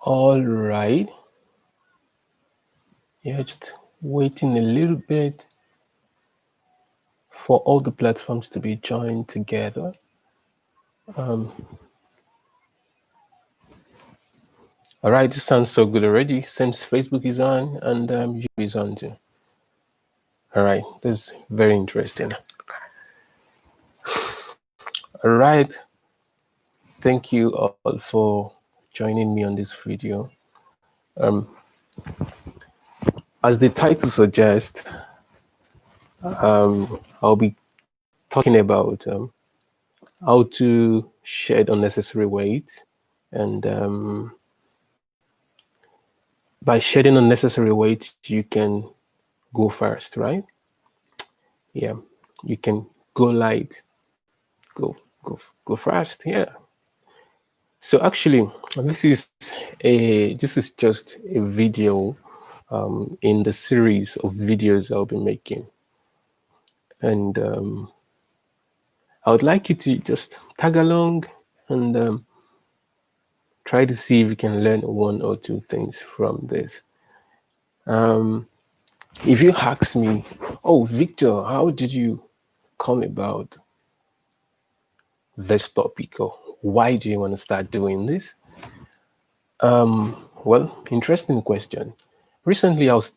All right. Yeah, just waiting a little bit for all the platforms to be joined together. All right, this sounds so good already since Facebook is on and YouTube is on too. All right, this is very interesting. All right, thank you all for joining me on this video. As the title suggests, I'll be talking about how to shed unnecessary weight, and by shedding unnecessary weight, you can go fast, right? Yeah, you can go light, go fast. Yeah. So actually, this is just a video in the series of videos I'll be making, and I would like you to just tag along and try to see if you can learn one or two things from this. If you ask me, oh, Victor, how did you come about this topic, or why do you want to start doing this? Well, interesting question. Recently, I was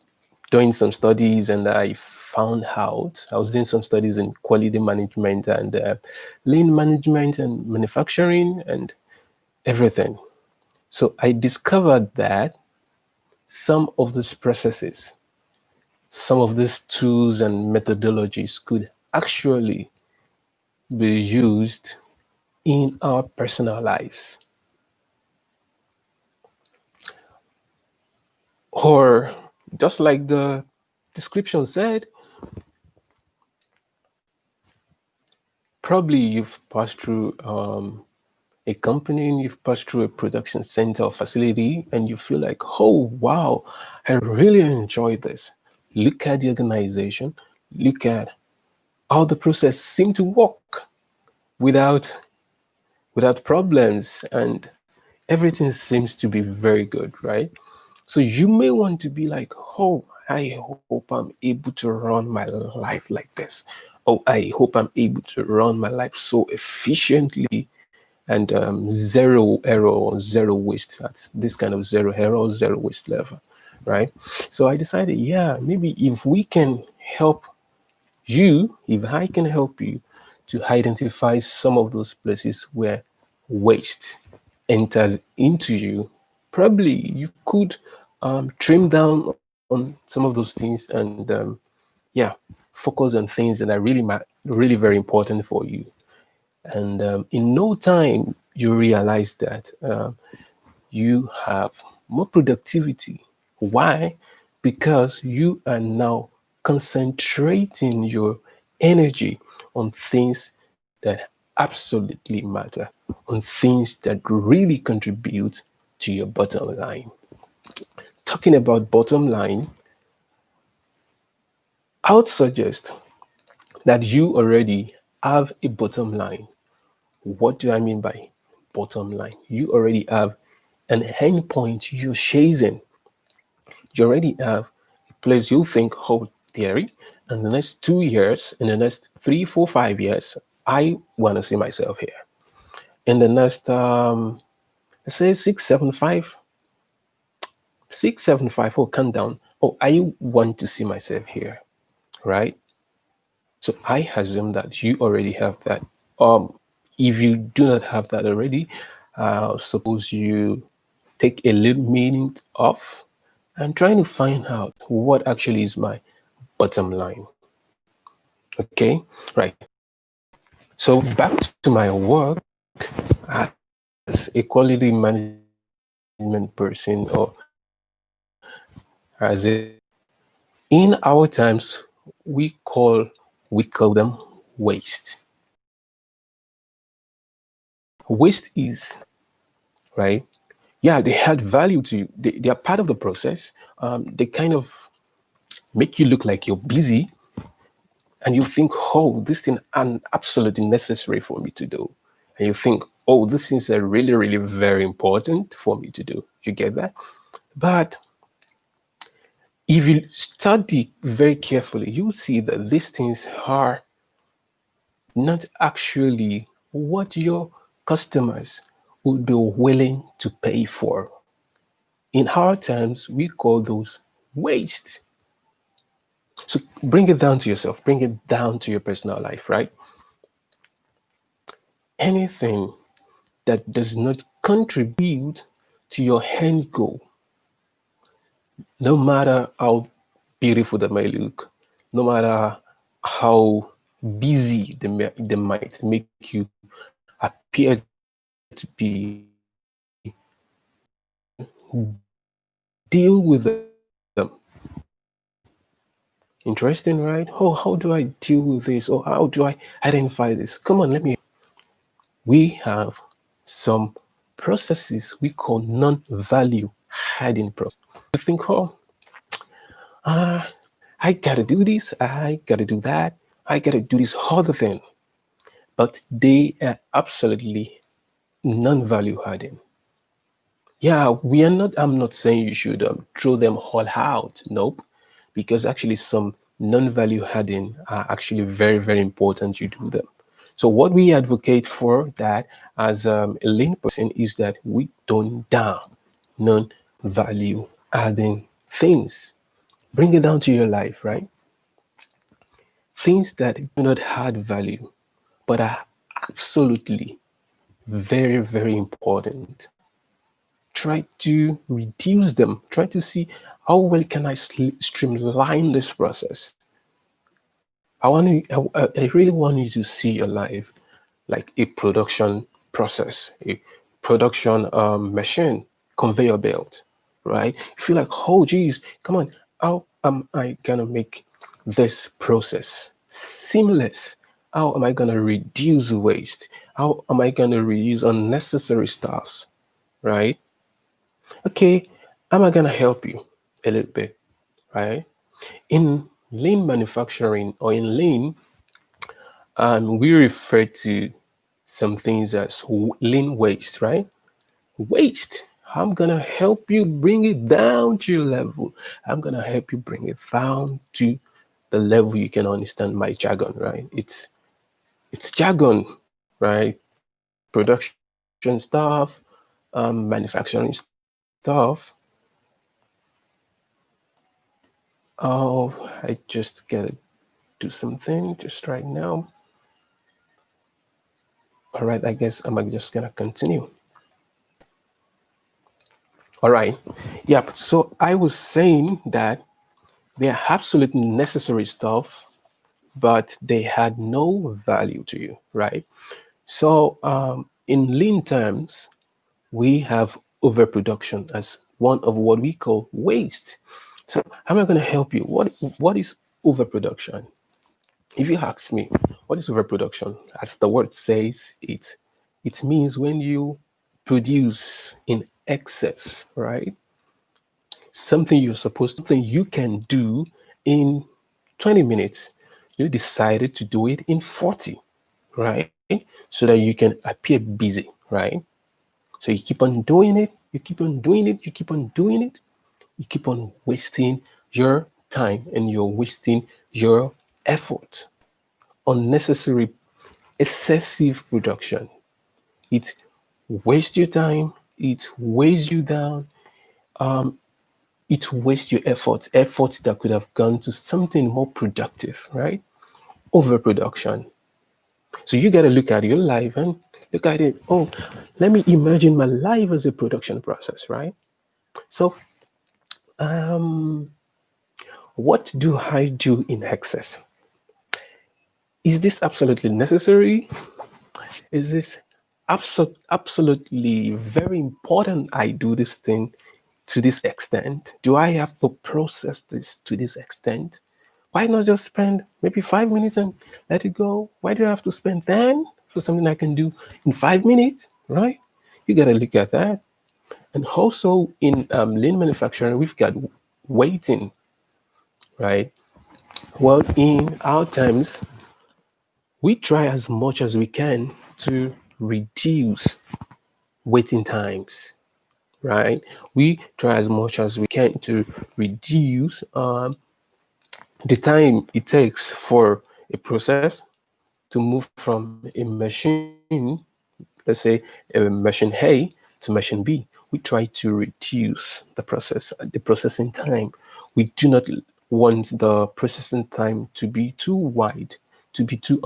doing some studies and I found out I was doing some studies in quality management and lean management and manufacturing and everything. So I discovered that some of these processes, some of these tools and methodologies could actually be used in our personal lives. Or just like the description said, probably you've passed through a company and you've passed through a production center or facility and you feel like, oh, wow, I really enjoy this. Look at the organization, look at how the process seemed to work without problems, and everything seems to be very good, right? So you may want to be like, oh, I hope I'm able to run my life like this. Oh, I hope I'm able to run my life so efficiently and zero error or zero waste at this kind of zero error, zero waste level, right? So I decided, yeah, maybe if we can help you, if I can help you to identify some of those places where waste enters into you, probably you could trim down on some of those things and yeah, focus on things that are really very important for you. And in no time, you realize that you have more productivity. Why? Because you are now concentrating your energy on things that absolutely matter, on things that really contribute to your bottom line. Talking about bottom line, I would suggest that you already have a bottom line. What do I mean by bottom line? You already have an end point you're chasing. You already have a place you think, oh, Thierry, in the next 2 years, in the next 3, 4, 5 years, I want to see myself here. In the next, let's say 6, 7, 5, oh, count down. Oh, I want to see myself here, right? So I assume that you already have that. If you do not have that already, suppose you take a little minute off and trying to find out what actually is my bottom line. Okay, right. So back to my work as a quality management person, or as a in our times we call them waste. Waste is right. Yeah, they add value to you. They are part of the process. They kind of make you look like you're busy, and you think, oh, this thing is absolutely necessary for me to do. And you think, oh, these things are really, really very important for me to do. You get that? But if you study very carefully, you'll see that these things are not actually what your customers would be willing to pay for. In our terms, we call those waste. So bring it down to yourself, bring it down to your personal life, right? Anything that does not contribute to your end goal, no matter how beautiful they may look, no matter how busy they might make you appear to be, deal with them. Interesting, right? Oh, how do I deal with this? Or how do I identify this? Come on, let me. We have some processes we call non-value adding process. You think, oh, uh, I gotta do this, I gotta do that, I gotta do this other thing. But they are absolutely non-value adding. Yeah, we are not. I'm not saying you should throw them all out. Nope, because actually some non-value adding are actually very, very important. You do them. So what we advocate for that as a lean person is that we tone down non-value adding things. Bring it down to your life, right? Things that do not add value, but are absolutely very, very important. Try to reduce them. Try to see how well can I streamline this process. I really want you to see your life like a production process, a production machine, conveyor belt, right? You feel like, oh, geez, come on, how am I gonna make this process seamless? How am I gonna reduce waste? How am I gonna reduce unnecessary stuffs, right? Okay, am I gonna help you a little bit, right? In lean manufacturing or in lean, we refer to some things as lean waste, right? Waste. I'm gonna help you bring it down to your level. I'm gonna help you bring it down to the level you can understand my jargon, right? It's jargon, right? Production stuff, manufacturing stuff. Oh, I just gotta do something just right now. All right, I guess I'm just gonna continue. All right. Yep. So I was saying that they are absolutely necessary stuff, but they had no value to you, right? So in lean terms, we have overproduction as one of what we call waste. So how am I going to help you? What is overproduction? If you ask me, what is overproduction? As the word says, it means when you produce in excess, right? Something you can do in 20 minutes. You decided to do it in 40, right? So that you can appear busy, right? So you keep on doing it, you keep on doing it, you keep on doing it, you keep on wasting your time and you're wasting your effort. Unnecessary, excessive production. It wastes your time, it weighs you down, it wastes your effort that could have gone to something more productive, right? Overproduction. So you got to look at your life and look at it. Oh, let me imagine my life as a production process, right? So, what do I do in excess? Is this absolutely necessary? Is this absolutely very important? I do this thing to this extent? Do I have to process this to this extent? Why not just spend maybe 5 minutes and let it go? Why do I have to spend 10 for something I can do in 5 minutes? Right? You got to look at that. And also in lean manufacturing, we've got waiting, right? Well, in our times, we try as much as we can to reduce waiting times, right? We try as much as we can to reduce the time it takes for a process to move from a machine, let's say machine A to machine B. We try to reduce the processing time. We do not want the processing time to be too wide, to be too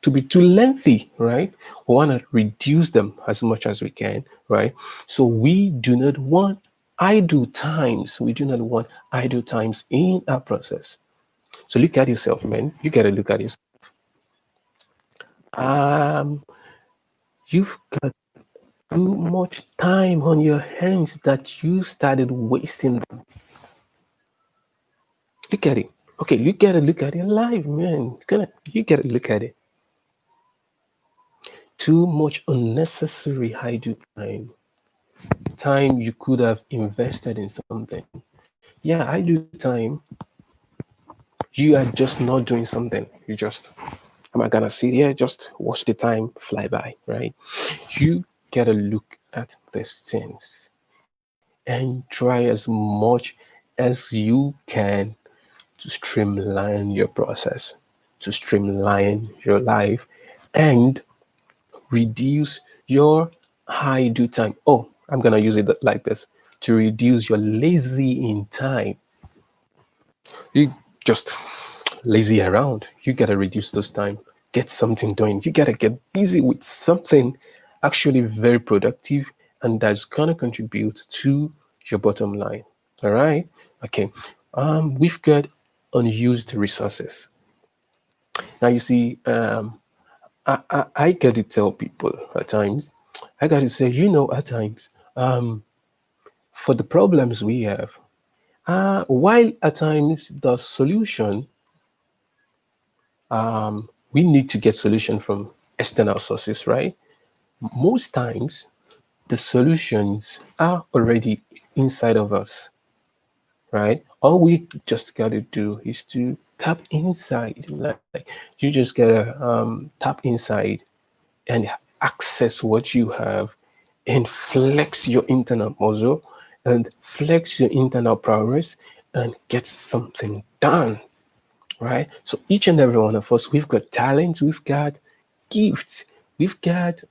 to be too lengthy, right? We want to reduce them as much as we can, right? So we do not want idle times. We do not want idle times in our process. So look at yourself, man. You gotta look at yourself. Um, you've got too much time on your hands that you started wasting. Look at it. Okay, look at your life, man. You gotta look at it. Too much unnecessary idle time. Time you could have invested in something. Yeah, I do time. You are just not doing something. You just, am I gonna sit here, just watch the time fly by, right? You gotta look at these things and try as much as you can to streamline your process, to streamline your life, and reduce your idle time. Oh, I'm gonna use it like this, to reduce your lazy in time. You just lazy around. You gotta reduce those time. Get something done. You gotta get busy with something actually very productive and that's gonna contribute to your bottom line. All right. Okay. We've got unused resources. Now you see, I got to tell people at times. I got to say, at times, for the problems we have, while at times the solution, we need to get solution from external sources, right? Most times, the solutions are already inside of us, right? All we just got to do is to tap inside. Like you just gotta tap inside and access what you have and flex your internal muscle and flex your internal prowess and get something done, right? So each and every one of us, we've got talents, we've got gifts, we've got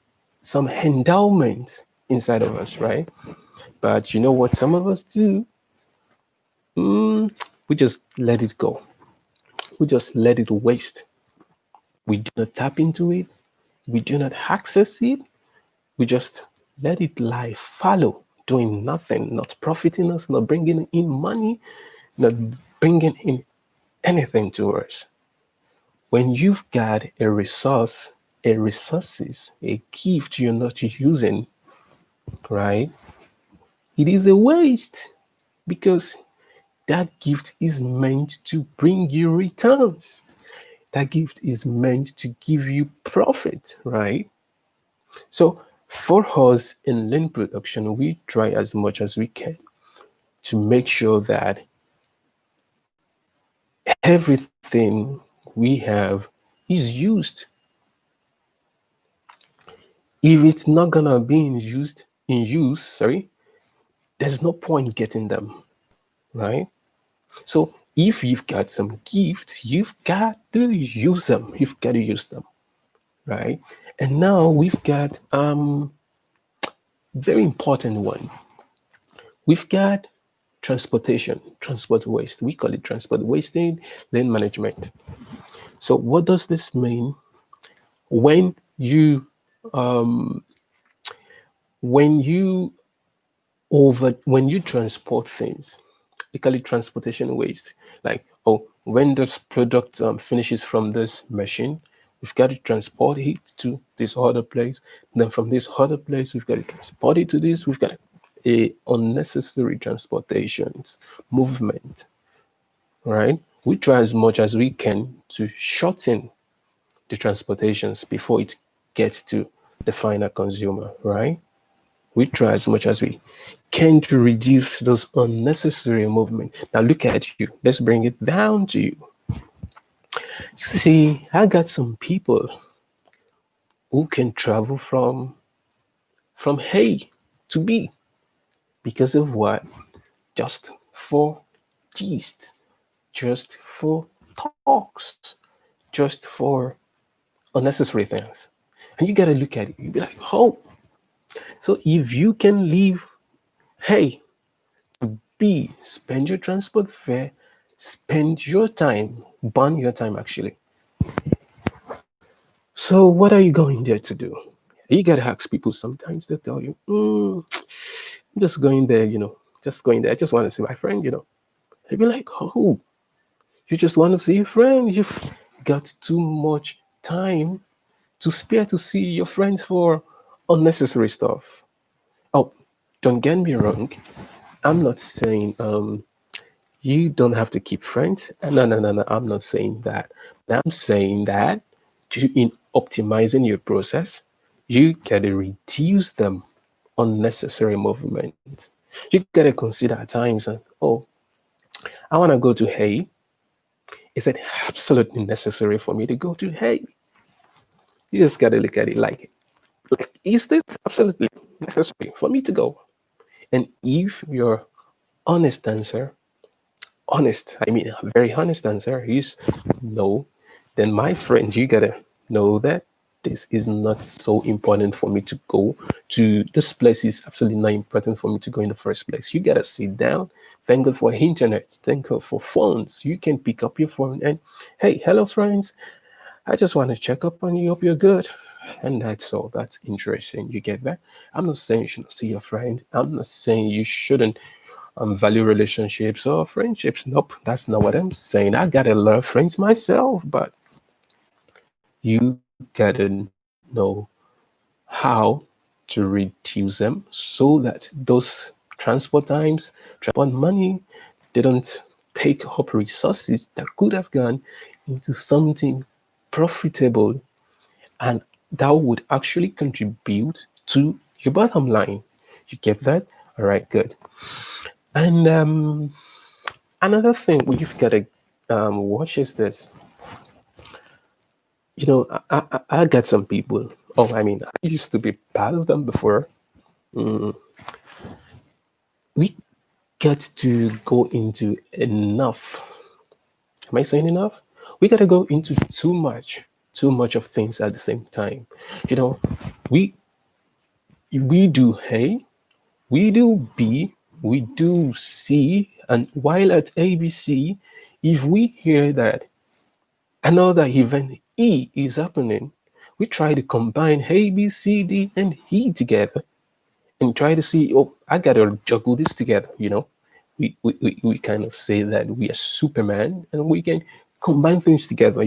some endowments inside of us, right? But you know what some of us do? We just let it go. We just let it waste. We do not tap into it. We do not access it. We just let it lie fallow, doing nothing, not profiting us, not bringing in money, not bringing in anything to us. When you've got a resource, a resources, a gift you're not using, right? It is a waste because that gift is meant to bring you returns. That gift is meant to give you profit, right? So for us in lean production, we try as much as we can to make sure that everything we have is used. If it's not gonna be in use, there's no point getting them, right? So if you've got some gifts, you've got to use them. You've got to use them, right? And now we've got very important one. We've got transportation, transport waste. We call it transport wasting, lane management. So what does this mean? When you when you when you transport things, we call it transportation waste. Like, oh, when this product finishes from this machine, we've got to transport it to this other place. Then from this other place, we've got to transport it to this. We've got a unnecessary transportations movement, right? We try as much as we can to shorten the transportations before it gets to the final consumer, right? We try as much as we can to reduce those unnecessary movement. Now look at you. Let's bring it down to you. You see, I got some people who can travel from A to B because of what? Just for gist, just for talks, just for unnecessary things. And you gotta look at it. You be like, oh, so if you can leave A to B, spend your transport fare, spend your time, burn your time actually. So what are you going there to do? You gotta ask people sometimes. They tell you, I'm just going there, just going there. I just want to see my friend. They'd be like, oh, you just want to see your friend? You've got too much time to spare to see your friends for unnecessary stuff. Oh, don't get me wrong. I'm not saying you don't have to keep friends. No, no, no, no. I'm not saying that. I'm saying that in optimizing your process, you gotta reduce them unnecessary movement. You gotta consider at times, oh, I wanna go to Hay. Is it absolutely necessary for me to go to Hay? You just gotta look at it like is this absolutely necessary for me to go? And if your honest answer honest, I mean, a very honest answer is no, then my friend, you gotta know that this is not so important for me to go to this place is absolutely not important for me to go in the first place. You gotta sit down. Thank God for internet. Thank God for phones. You can pick up your phone and hey, hello friends. I just want to check up on you. Hope you're good. And that's all. That's interesting. You get that? I'm not saying you shouldn't see your friend. I'm not saying you shouldn't value relationships or friendships. Nope, that's not what I'm saying. I got a lot of friends myself, but you gotta know how to reduce them so that those transport times, transport money, they don't take up resources that could have gone into something profitable and that would actually contribute to your bottom line. You get that? All right, good. And another thing we've got to watch is this. I got some people. Oh, I mean, I used to be part of them before. We get to go into enough. Am I saying enough? We got to go into too much of things at the same time. You know, we we do A, we do B, we do C, and while at ABC, if we hear that another event E is happening, we try to combine A, B, C, D, and E together and try to see, oh, I gotta juggle this together. We kind of say that we are Superman and we can combine things together.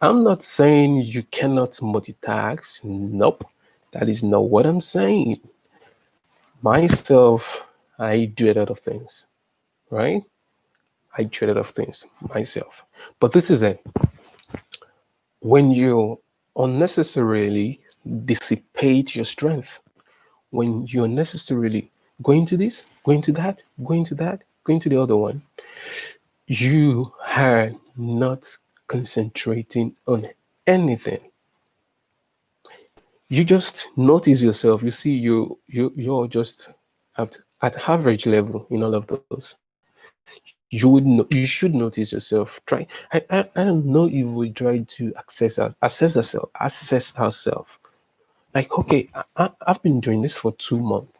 I'm not saying you cannot multitask. Nope. That is not what I'm saying. Myself, I do a lot of things, right? I do a lot of things myself. But this is it. When you unnecessarily dissipate your strength, when you unnecessarily going to this, going to that, going to that, going to the other one, you are not concentrating on anything. You just notice yourself. You see, you're just at average level in all of those. You should notice yourself. Try. I don't know if we try to assess ourselves. Like, okay, I've been doing this for 2 months.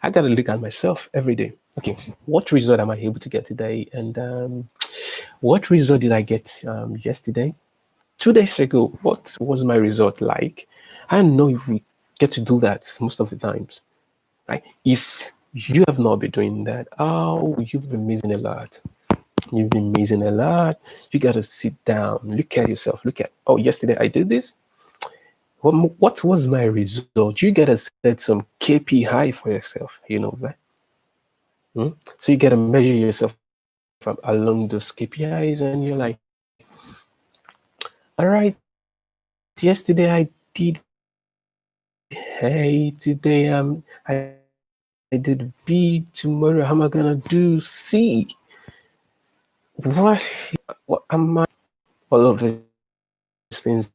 I gotta look at myself every day. Okay, what result am I able to get today? And what result did I get yesterday? 2 days ago, what was my result like? I don't know if we get to do that most of the times. Right? If you have not been doing that, oh, you've been missing a lot. You've been missing a lot. You gotta sit down, look at yourself, look at, oh, yesterday I did this. What was my result? You gotta set some KPI for yourself. You know that. So you gotta measure yourself along those KPIs, and you're like, all right, yesterday I did hey, today I did B. Tomorrow, how am I gonna do C? What am I? All of these things are